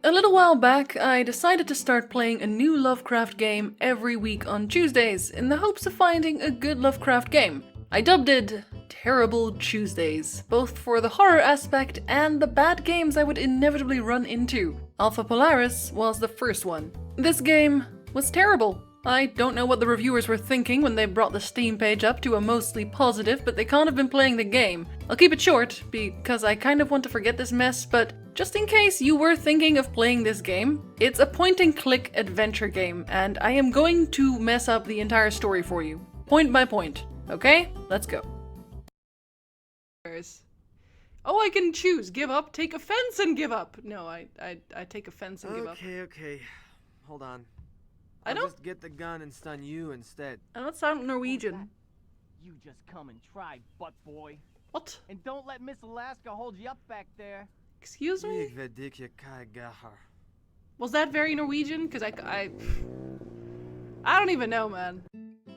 A little while back, I decided to start playing a new Lovecraft game every week on Tuesdays in the hopes of finding a good Lovecraft game. I dubbed it Terrible Tuesdays, both for the horror aspect and the bad games I would inevitably run into. Alpha Polaris was the first one. This game was terrible. I don't know what the reviewers were thinking when they brought the Steam page up to a mostly positive, but they can't have been playing the game. I'll keep it short, because I kind of want to forget this mess, but just in case you were thinking of playing this game, it's a point-and-click adventure game, and I am going to mess up the entire story for you, point by point. Okay? Let's go. Oh, I can choose. Give up, take offense, and give up. No, I take offense and give up. Okay. Hold on. I don't just get the gun and stun you instead. I don't sound Norwegian. You just come and try, butt boy. What? And don't let Miss Alaska hold you up back there. Excuse me? Was that very Norwegian? Because I don't even know, man.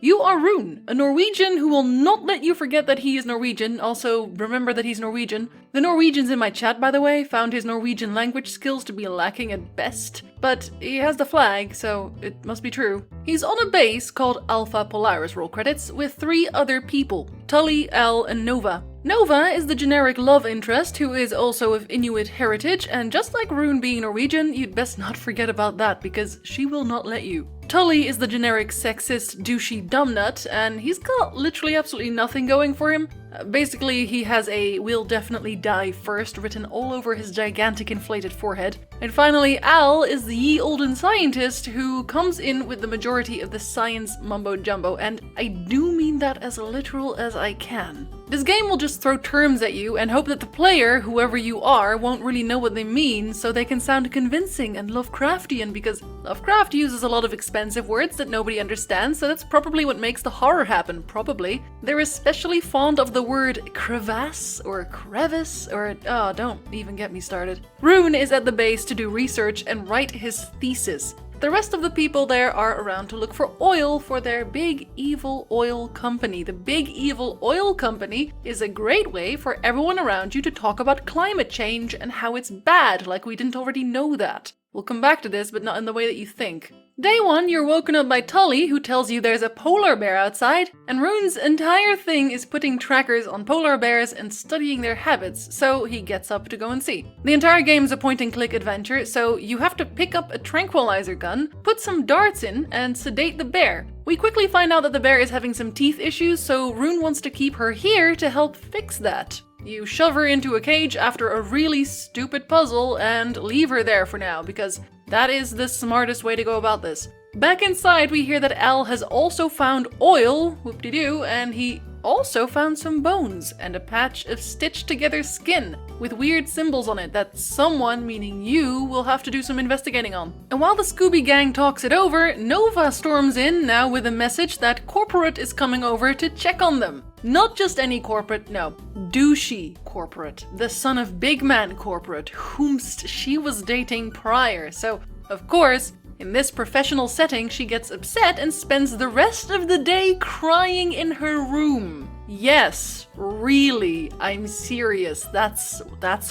You are Rune, a Norwegian who will not let you forget that he is Norwegian. Also, remember that he's Norwegian. The Norwegians in my chat, by the way, found his Norwegian language skills to be lacking at best. But he has the flag, so it must be true. He's on a base called Alpha Polaris, roll credits, with 3 other people, Tully, Al, and Nova. Nova is the generic love interest who is also of Inuit heritage, and just like Rune being Norwegian, you'd best not forget about that because she will not let you. Tully is the generic sexist, douchey dumbnut, and he's got literally absolutely nothing going for him. Basically, he has a "will definitely die first" written all over his gigantic inflated forehead. And finally, Al is the ye olden scientist who comes in with the majority of the science mumbo-jumbo, and I do mean that as literal as I can. This game will just throw terms at you and hope that the player, whoever you are, won't really know what they mean so they can sound convincing and Lovecraftian, because Lovecraft uses a lot of expensive words that nobody understands, so that's probably what makes the horror happen, probably. They're especially fond of the word crevasse or crevice or oh, don't even get me started. Rune is at the base to do research and write his thesis. The rest of the people there are around to look for oil for their big evil oil company. The big evil oil company is a great way for everyone around you to talk about climate change and how it's bad, like we didn't already know that. We'll come back to this, but not in the way that you think. Day 1, you're woken up by Tully, who tells you there's a polar bear outside, and Rune's entire thing is putting trackers on polar bears and studying their habits, so he gets up to go and see. The entire game's a point-and-click adventure, so you have to pick up a tranquilizer gun, put some darts in, and sedate the bear. We quickly find out that the bear is having some teeth issues, so Rune wants to keep her here to help fix that. You shove her into a cage after a really stupid puzzle and leave her there for now, because that is the smartest way to go about this. Back inside, we hear that Al has also found oil, whoop-de-doo, and he also found some bones and a patch of stitched together skin with weird symbols on it that someone, meaning you, will have to do some investigating on. And while the Scooby Gang talks it over, Nova storms in now with a message that corporate is coming over to check on them. Not just any corporate, no, douchey corporate, the son of Big Man corporate, whomst she was dating prior. So, of course, in this professional setting, she gets upset and spends the rest of the day crying in her room. Yes, really, I'm serious. That's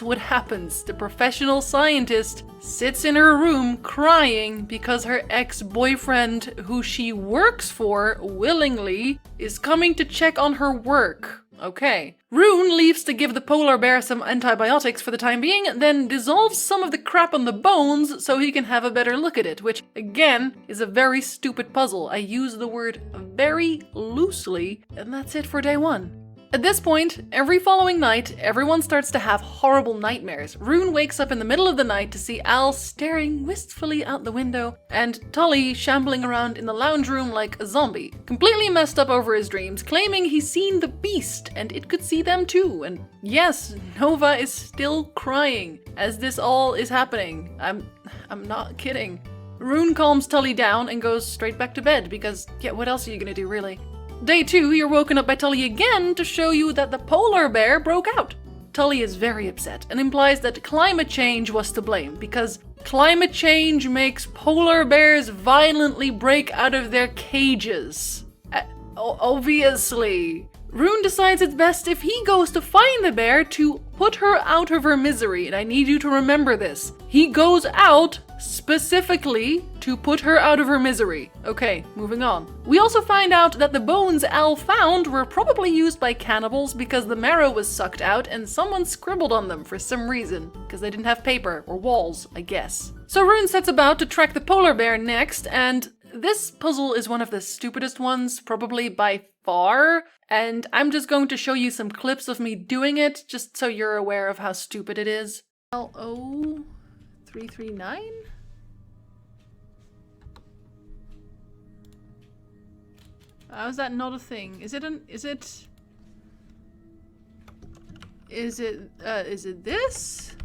what happens. The professional scientist sits in her room crying because her ex-boyfriend, who she works for willingly, is coming to check on her work. Okay. Rune leaves to give the polar bear some antibiotics for the time being, then dissolves some of the crap on the bones so he can have a better look at it, which, again, is a very stupid puzzle. I use the word very loosely, and that's it for day 1. At this point, every following night, everyone starts to have horrible nightmares. Rune wakes up in the middle of the night to see Al staring wistfully out the window, and Tully shambling around in the lounge room like a zombie, completely messed up over his dreams, claiming he's seen the beast and it could see them too. And yes, Nova is still crying as this all is happening. I'm not kidding. Rune calms Tully down and goes straight back to bed because, yeah, what else are you gonna do, really? Day 2, you're woken up by Tully again to show you that the polar bear broke out. Tully is very upset and implies that climate change was to blame because climate change makes polar bears violently break out of their cages. Obviously. Rune decides it's best if he goes to find the bear to put her out of her misery, and I need you to remember this. He goes out specifically to put her out of her misery. Okay, moving on. We also find out that the bones Al found were probably used by cannibals because the marrow was sucked out and someone scribbled on them for some reason, because they didn't have paper or walls, I guess. So Rune sets about to track the polar bear next, and this puzzle is one of the stupidest ones, probably by far, and I'm just going to show you some clips of me doing it, just so you're aware of how stupid it is. LO339? How is that not a thing? Is it this?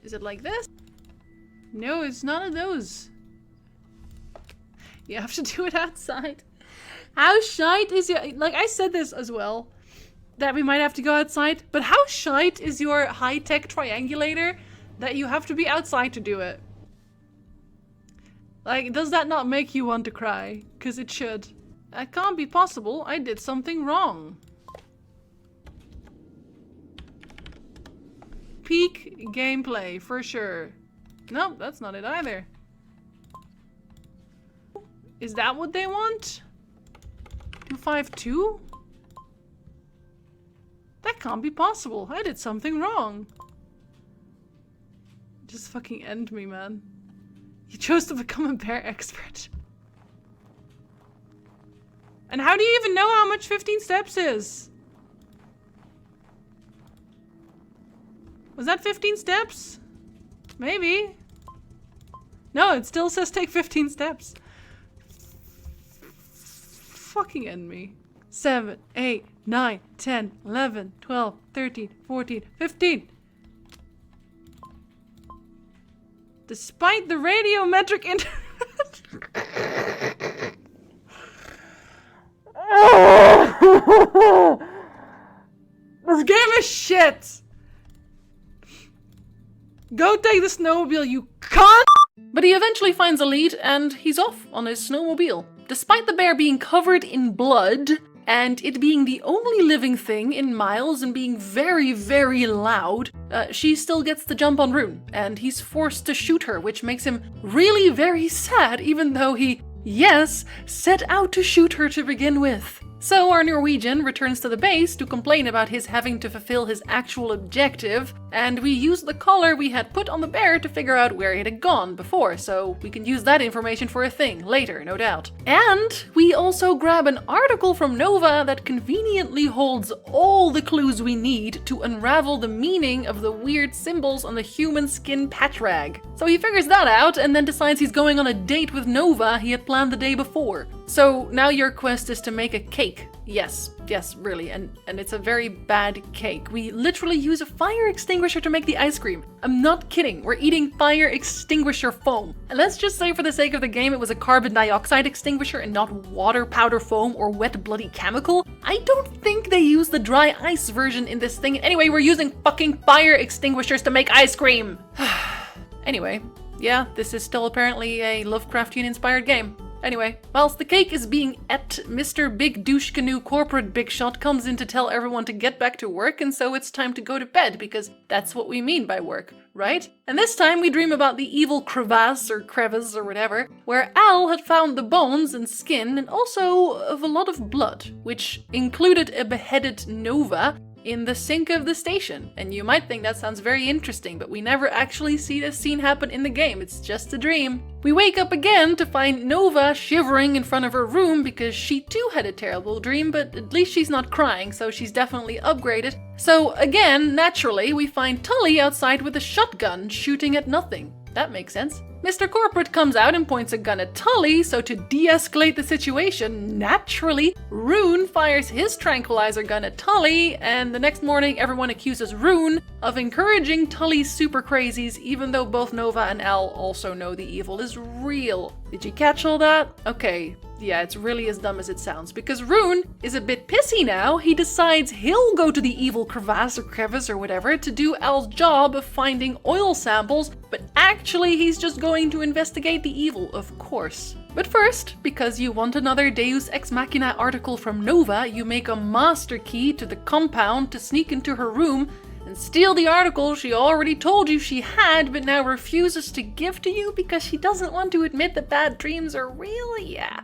Is it like this? No, it's none of those. You have to do it outside. How shite is your... Like, I said this as well, that we might have to go outside, but how shite is your high-tech triangulator that you have to be outside to do it? Like, does that not make you want to cry? Because it should. That can't be possible. I did something wrong. Peak gameplay, for sure. No, that's not it either. Is that what they want? 252? That can't be possible. I did something wrong. Just fucking end me, man. You chose to become a bear expert. And how do you even know how much 15 steps is? Was that 15 steps? Maybe. No, it still says take 15 steps. Fucking end me. 7, 8, 9, 10, 11, 12, 13, 14, 15. Despite the radiometric This game is shit! Go take the snowmobile, you cunt! But he eventually finds a lead and he's off on his snowmobile. Despite the bear being covered in blood, and it being the only living thing in miles and being very, very loud, she still gets the jump on Rune, and he's forced to shoot her, which makes him really very sad, even though he, yes, set out to shoot her to begin with. So our Norwegian returns to the base to complain about his having to fulfill his actual objective, and we use the collar we had put on the bear to figure out where it had gone before, so we can use that information for a thing later, no doubt. And we also grab an article from Nova that conveniently holds all the clues we need to unravel the meaning of the weird symbols on the human skin patch rag. So he figures that out and then decides he's going on a date with Nova he had planned the day before. So now your quest is to make a cake. Yes, really, and it's a very bad cake. We literally use a fire extinguisher to make the ice cream. I'm not kidding, we're eating fire extinguisher foam. And let's just say for the sake of the game it was a carbon dioxide extinguisher and not water powder foam or wet bloody chemical. I don't think they use the dry ice version in this thing. Anyway, we're using fucking fire extinguishers to make ice cream. Anyway, yeah, this is still apparently a Lovecraftian inspired game. Anyway, whilst the cake is being ate, Mr. Big Douche Canoe Corporate Big Shot comes in to tell everyone to get back to work, and so it's time to go to bed, because that's what we mean by work, right? And this time we dream about the evil crevasse or crevice or whatever, where Al had found the bones and skin, and also of a lot of blood, which included a beheaded Nova in the sink of the station. And you might think that sounds very interesting, but we never actually see this scene happen in the game, it's just a dream. We wake up again to find Nova shivering in front of her room because she too had a terrible dream, but at least she's not crying, so she's definitely upgraded. So again, naturally, we find Tully outside with a shotgun shooting at nothing. That makes sense. Mr. Corporate comes out and points a gun at Tully, so to de-escalate the situation, naturally, Rune fires his tranquilizer gun at Tully, and the next morning everyone accuses Rune of encouraging Tully's super crazies, even though both Nova and Al also know the evil is real. Did you catch all that? Okay. Yeah, it's really as dumb as it sounds, because Rune is a bit pissy now. He decides he'll go to the evil crevasse or crevice or whatever to do Al's job of finding oil samples, but actually he's just going to investigate the evil, of course. But first, because you want another Deus Ex Machina article from Nova, you make a master key to the compound to sneak into her room and steal the article she already told you she had but now refuses to give to you because she doesn't want to admit that bad dreams are real. Yeah.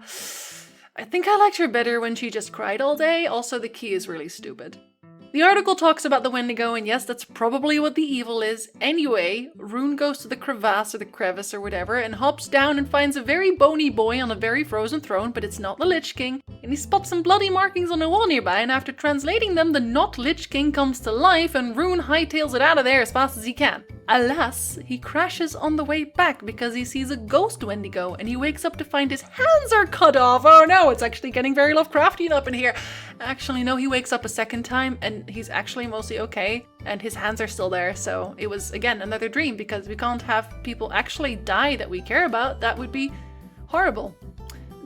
I think I liked her better when she just cried all day. Also, the key is really stupid. The article talks about the Wendigo, and yes, that's probably what the evil is. Anyway, Rune goes to the crevice or whatever, and hops down and finds a very bony boy on a very frozen throne, but it's not the Lich King. And he spots some bloody markings on a wall nearby, and after translating them, the not Lich King comes to life, and Rune hightails it out of there as fast as he can. Alas, he crashes on the way back because he sees a ghost Wendigo, and he wakes up to find his hands are cut off. Oh no, it's actually getting very Lovecraftian up in here. Actually, no, he wakes up a second time, and he's actually mostly okay, and his hands are still there, so it was, again, another dream, because we can't have people actually die that we care about. That would be horrible.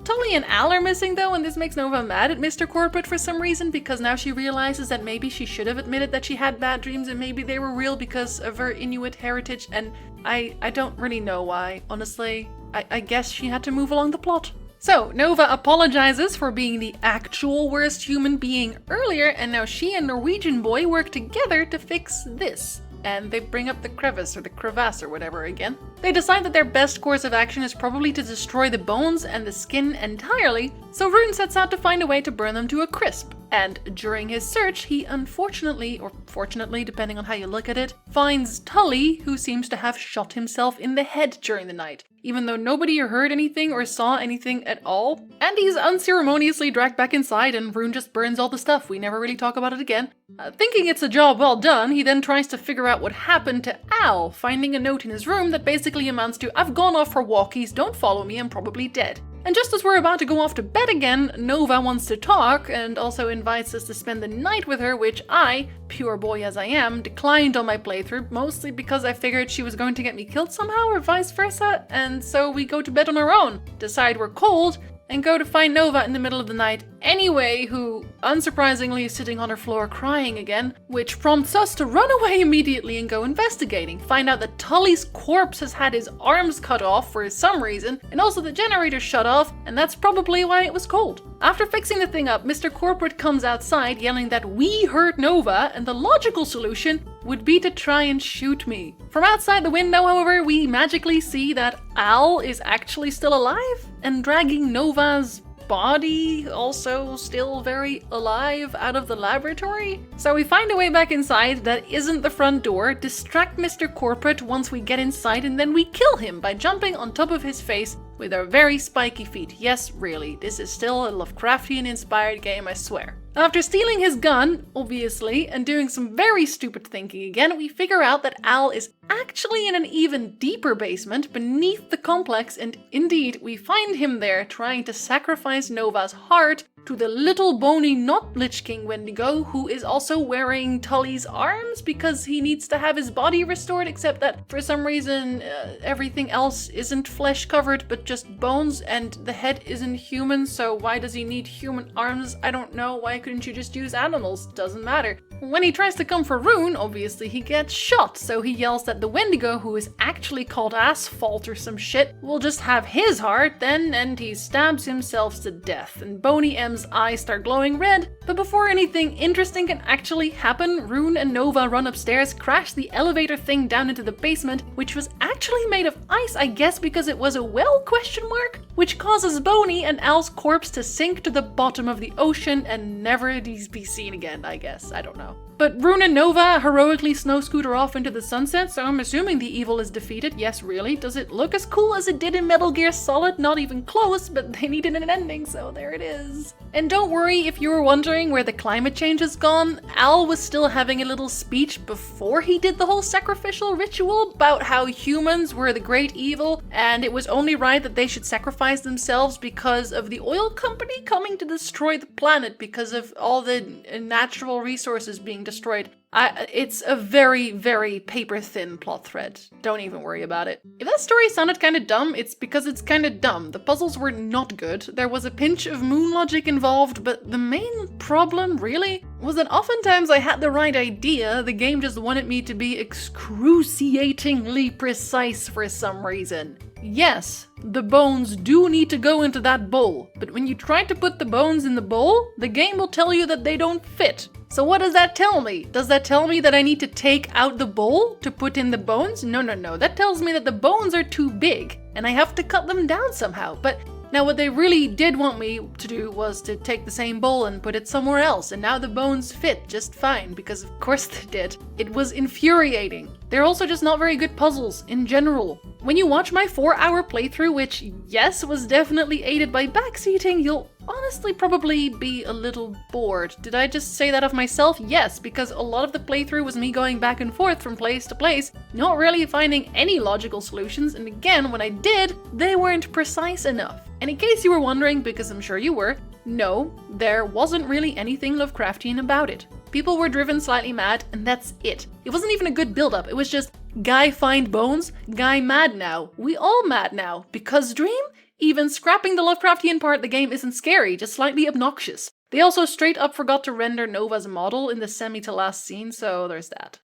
Tully and Al are missing though, and this makes Nova mad at Mr. Corporate for some reason, because now she realizes that maybe she should have admitted that she had bad dreams and maybe they were real because of her Inuit heritage, and I don't really know why, honestly. I guess she had to move along the plot. So, Nova apologizes for being the actual worst human being earlier, and now she and Norwegian Boy work together to fix this. And they bring up the crevice or whatever again. They decide that their best course of action is probably to destroy the bones and the skin entirely, so Rune sets out to find a way to burn them to a crisp. And during his search, he unfortunately, or fortunately, depending on how you look at it, finds Tully, who seems to have shot himself in the head during the night, even though nobody heard anything or saw anything at all. And he's unceremoniously dragged back inside, and Rune just burns all the stuff. We never really talk about it again. Thinking it's a job well done, he then tries to figure out what happened to Al, finding a note in his room that basically amounts to, "I've gone off for walkies, don't follow me, I'm probably dead." And just as we're about to go off to bed again, Nova wants to talk and also invites us to spend the night with her, which I, pure boy as I am, declined on my playthrough, mostly because I figured she was going to get me killed somehow or vice versa, and so we go to bed on our own, decide we're cold, and go to find Nova in the middle of the night anyway, who, unsurprisingly, is sitting on her floor crying again, which prompts us to run away immediately and go investigating, find out that Tully's corpse has had his arms cut off for some reason, and also the generator shut off, and that's probably why it was cold. After fixing the thing up, Mr. Corporate comes outside yelling that we hurt Nova, and the logical solution would be to try and shoot me. From outside the window, however, we magically see that Al is actually still alive and dragging Nova's body, also still very alive, out of the laboratory. So we find a way back inside that isn't the front door, distract Mr. Corporate once we get inside, and then we kill him by jumping on top of his face with our very spiky feet. Yes, really, this is still a Lovecraftian-inspired game, I swear. After stealing his gun, obviously, and doing some very stupid thinking again, we figure out that Al is actually in an even deeper basement beneath the complex, and indeed, we find him there trying to sacrifice Nova's heart to the little bony not Lich King Wendigo, who is also wearing Tully's arms because he needs to have his body restored, except that for some reason everything else isn't flesh covered but just bones, and the head isn't human, so why does he need human arms? I don't know. Why couldn't you just use animals? Doesn't matter. When he tries to come for Rune, obviously he gets shot, so he yells that the Wendigo, who is actually called Asphalt or some shit, will just have his heart then, and he stabs himself to death, and Boney M's eyes start glowing red. But before anything interesting can actually happen, Rune and Nova run upstairs, crash the elevator thing down into the basement, which was actually made of ice, I guess because it was a well, question mark, which causes Boney and Al's corpse to sink to the bottom of the ocean and never be seen again, I guess. I don't know. But Rune and Nova heroically snow scooter off into the sunset, so I'm assuming the evil is defeated. Yes, really? Does it look as cool as it did in Metal Gear Solid? Not even close, but they needed an ending, so there it is. And don't worry if you were wondering where the climate change has gone, Al was still having a little speech before he did the whole sacrificial ritual about how humans were the great evil, and it was only right that they should sacrifice themselves because of the oil company coming to destroy the planet because of all the natural resources being destroyed. It's a very, very paper-thin plot thread. Don't even worry about it. If that story sounded kind of dumb, it's because it's kind of dumb. The puzzles were not good. There was a pinch of moon logic involved, but the main problem, really, was that oftentimes I had the right idea, the game just wanted me to be excruciatingly precise for some reason. Yes, the bones do need to go into that bowl, but when you try to put the bones in the bowl, the game will tell you that they don't fit. So what does that tell me? Does that tell me that I need to take out the bowl to put in the bones? No. That tells me that the bones are too big and I have to cut them down somehow. But now what they really did want me to do was to take the same bowl and put it somewhere else, and now the bones fit just fine, because of course they did. It was infuriating. They're also just not very good puzzles in general. When you watch my 4-hour playthrough, which yes was definitely aided by backseating, you'll honestly probably be a little bored. Did I just say that of myself? Yes, because a lot of the playthrough was me going back and forth from place to place, not really finding any logical solutions, and again, when I did, they weren't precise enough. And in case you were wondering, because I'm sure you were, no, there wasn't really anything Lovecraftian about it. People were driven slightly mad, and that's it. It wasn't even a good build-up, it was just, guy find bones, guy mad now. We all mad now. Because dream? Even scrapping the Lovecraftian part, the game isn't scary, just slightly obnoxious. They also straight up forgot to render Nova's model in the semi-to-last scene, so there's that.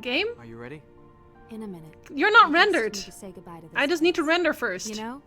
Game? Are you ready? In a minute. You're not I just rendered. need to say goodbye to this I just need to place. render first. You know,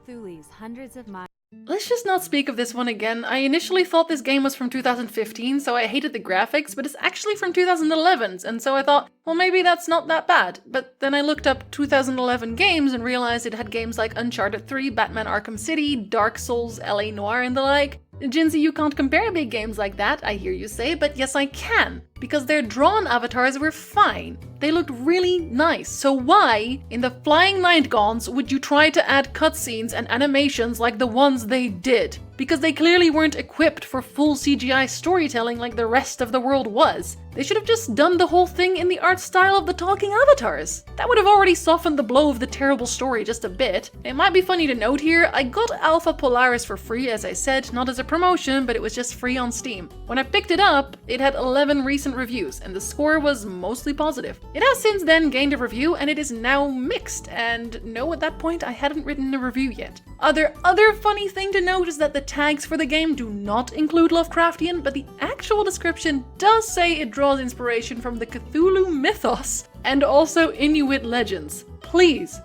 Thule's hundreds of miles. Let's just not speak of this one again. I initially thought this game was from 2015, so I hated the graphics, but it's actually from 2011, and so I thought, well, maybe that's not that bad. But then I looked up 2011 games and realized it had games like Uncharted 3, Batman Arkham City, Dark Souls, LA Noire, and the like. Jinsey, you can't compare big games like that, I hear you say, but yes I can. Because their drawn avatars were fine. They looked really nice, so why, in the Flying Nightgaunts, would you try to add cutscenes and animations like the ones they did? Because they clearly weren't equipped for full CGI storytelling like the rest of the world was. They should have just done the whole thing in the art style of the talking avatars. That would have already softened the blow of the terrible story just a bit. It might be funny to note here, I got Alpha Polaris for free, as I said, not as a promotion, but it was just free on Steam. When I picked it up, it had 11 recent reviews, and the score was mostly positive. It has since then gained a review, and it is now mixed, and no, at that point I hadn't written a review yet. Other funny thing to note is that the tags for the game do not include Lovecraftian, but the actual description does say it draws inspiration from the Cthulhu mythos and also Inuit legends. Please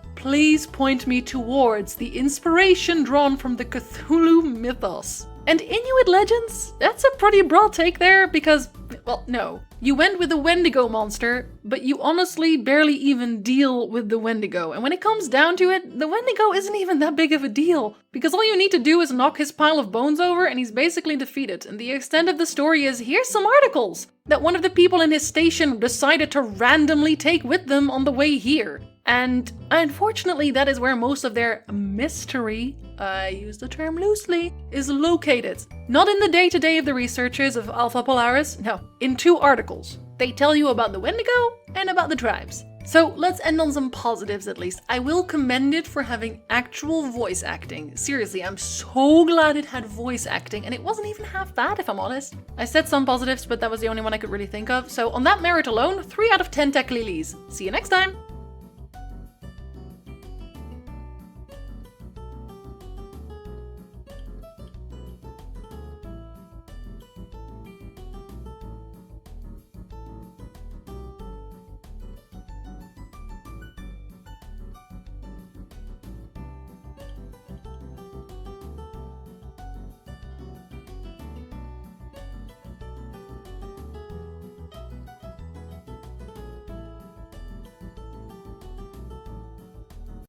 point me towards the inspiration drawn from the Cthulhu mythos. And Inuit legends? That's a pretty broad take there, because, well, no. You went with the Wendigo monster, but you honestly barely even deal with the Wendigo. And when it comes down to it, the Wendigo isn't even that big of a deal. Because all you need to do is knock his pile of bones over and he's basically defeated. And the extent of the story is, here's some articles that one of the people in his station decided to randomly take with them on the way here. And unfortunately, that is where most of their mystery, I use the term loosely, is located. Not in the day-to-day of the researchers of Alpha Polaris, no, in 2 articles. They tell you about the Wendigo and about the tribes. So let's end on some positives at least. I will commend it for having actual voice acting. Seriously, I'm so glad it had voice acting, and it wasn't even half bad if I'm honest. I said some positives, but that was the only one I could really think of. So on that merit alone, 3 out of 10 tech lilies. See you next time!